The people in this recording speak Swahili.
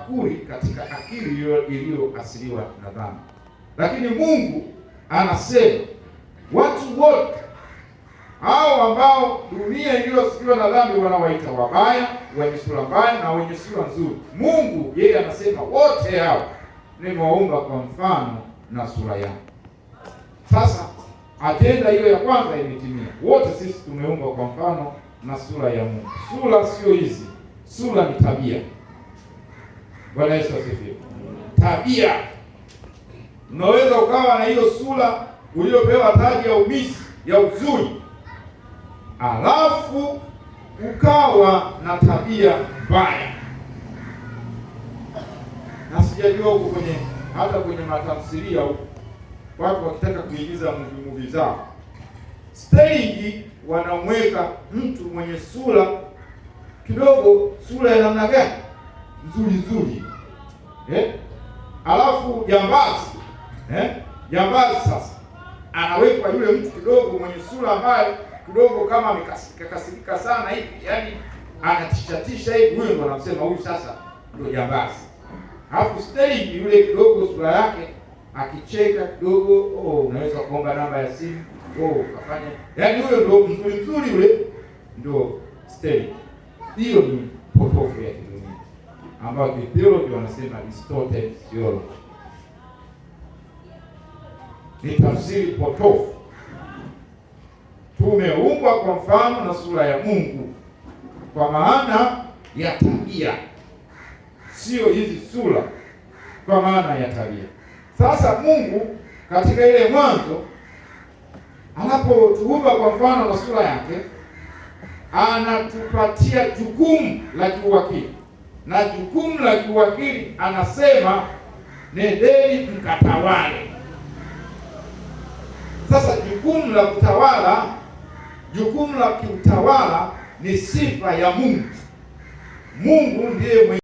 tafakuri katika akili iliyoasiliwa na dhambi. Lakini Mungu anasema watu wote hao ambao dunia iliyosiliwa na dhambi wanawaita wabaya, wenye sura mbaya na wenye sura nzuri, Mungu yeye anasema wote hao nimewaumba kwa mfano na sura yangu. Sasa ajenda hiyo ya kwanza imetimia. Wote sisi tumeumbwa kwa mfano na sura ya Mungu. Sura sio hizi, sura ni tabia. Bwana Yesu asifiwe. Tabia. Unaweza ukawa na hiyo sura uliyopewa taji ya umisi ya uzuri, alafu ukawa na tabia mbaya. Na sijajua huko kwenye hata kwenye matamthilia huko watu wakitaka kuigiza movie zao, stage wanamweka mtu mwenye sura kidogo, sura ya namna gani? Nzuri alafu jambazi sasa anawekwa yule mtu kidogo mwenye sura ambayo kidogo kama amekasirika sana hivi, yani anatishatisha hivi, huyo ndo anasema huyu sasa ndio jambazi. Alafu stage yule kidogo sura yake akicheka kidogo, unaweza kuomba namba ya simu, kafanya, yani huyo ndio mzuri yule ndio stage. Hiyo ni potofu ya kidunia ambayo theology wanasema distorted theology. Ni tafsiri potofu. Tumeumbwa kwa mfano na sura ya Mungu kwa maana ya tabia, sio hizi sura kwa maana ya tabia. Sasa Mungu katika ile mwanzo anapotuumba kwa mfano na sura yake, anatupatia jukumu la kiuwakili, na jukumu la kiuwakili anasema nendeni mkatawale. Sasa jukumu la kutawala, jukumu la kiutawala ni sifa ya Mungu. Mungu ndiye